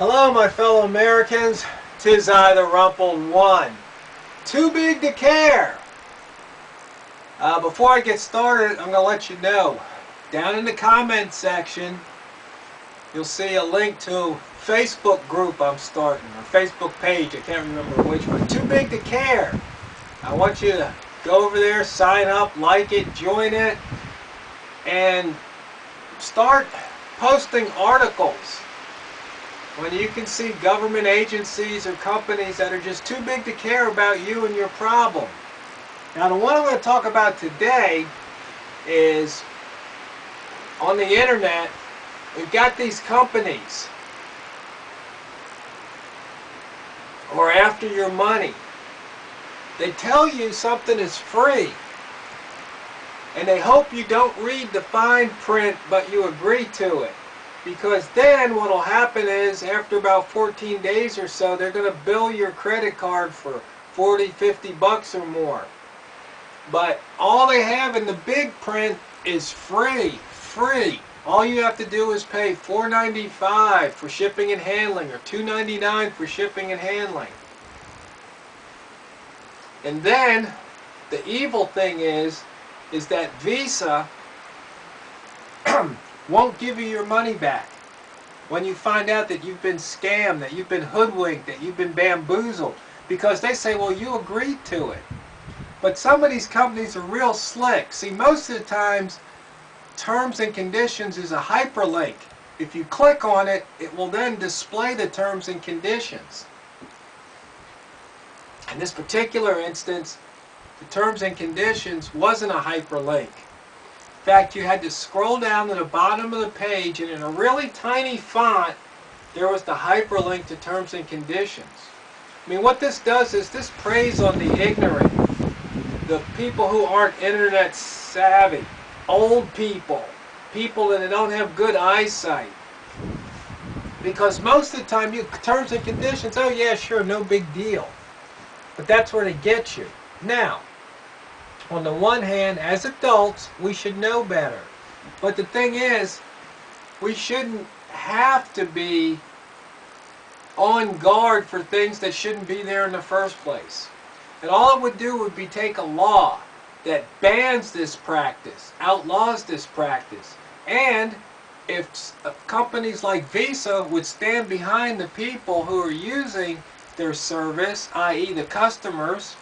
Hello, my fellow Americans. 'Tis I, the Rumpled One. Too big to care. Before I get started, I'm going to let you know. Down in the comment section, you'll see a link to a Facebook group I'm starting, or Facebook page. I can't remember which one. Too big to care. I want you to go over there, sign up, like it, join it, and start posting articles. When you can see government agencies or companies that are just too big to care about you and your problem. Now, the one I'm going to talk about today is on the internet. We've got these companies who are after your money. They tell you something is free, and they hope you don't read the fine print, but you agree to it. Because then what will happen is, after about 14 days or so, they're going to bill your credit card for 40, 50 bucks or more. But all they have in the big print is free. Free. All you have to do is pay $4.95 for shipping and handling, or $2.99 for shipping and handling. And then the evil thing is that Visa won't give you your money back when you find out that you've been scammed, that you've been hoodwinked, that you've been bamboozled, because they say, well, you agreed to it. But some of these companies are real slick. See, most of the times, terms and conditions is a hyperlink. If you click on it, it will then display the terms and conditions. In this particular instance, the terms and conditions wasn't a hyperlink. In fact, you had to scroll down to the bottom of the page, and in a really tiny font, there was the hyperlink to terms and conditions. I mean, what this does is this preys on the ignorant, the people who aren't internet savvy, old people, people that don't have good eyesight. Because most of the time, terms and conditions, oh yeah, sure, no big deal. But that's where they get you. Now, on the one hand, as adults, we should know better. But the thing is, we shouldn't have to be on guard for things that shouldn't be there in the first place. And all it would do would be take a law that bans this practice, outlaws this practice. And if companies like Visa would stand behind the people who are using their service, i.e. the customers,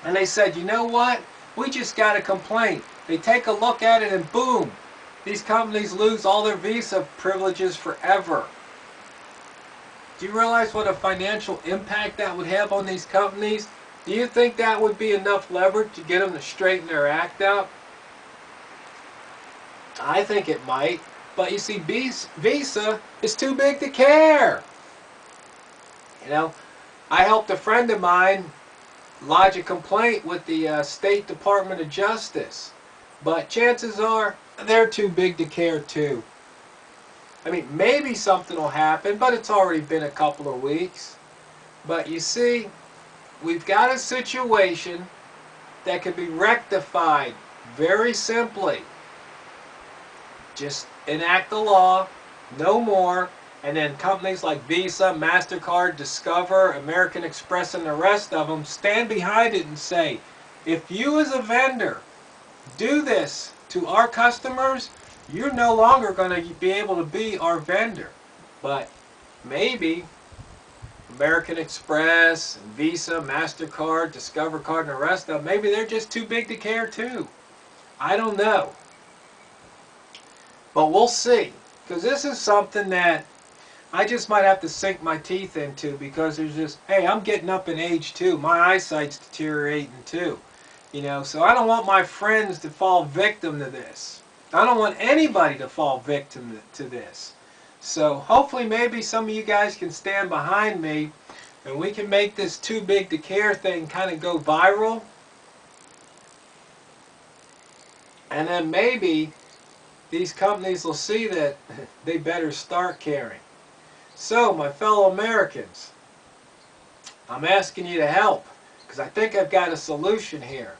and they said, you know what? We just got a complaint. They take a look at it and boom, these companies lose all their Visa privileges forever. Do you realize what a financial impact that would have on these companies? Do you think that would be enough leverage to get them to straighten their act up? I think it might. But you see, Visa is too big to care. You know, I helped a friend of mine lodge a complaint with the State Department of Justice. But chances are, they're too big to care too. I mean, maybe something will happen, but it's already been a couple of weeks. But you see, we've got a situation that can be rectified very simply. Just enact the law, no more. And then companies like Visa, MasterCard, Discover, American Express, and the rest of them stand behind it and say, if you as a vendor do this to our customers, you're no longer going to be able to be our vendor. But maybe American Express, Visa, MasterCard, Discover Card, and the rest of them, maybe they're just too big to care too. I don't know. But we'll see. Because this is something that I just might have to sink my teeth into, because there's just, hey, I'm getting up in age too. My eyesight's deteriorating too. You know, so I don't want my friends to fall victim to this. I don't want anybody to fall victim to this. So hopefully maybe some of you guys can stand behind me, and we can make this too big to care thing kind of go viral. And then maybe these companies will see that they better start caring. So, my fellow Americans, I'm asking you to help, because I think I've got a solution here.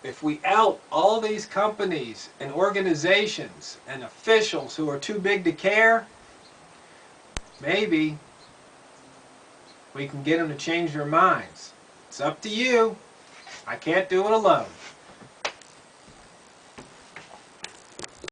If we out all these companies and organizations and officials who are too big to care, maybe we can get them to change their minds. It's up to you. I can't do it alone.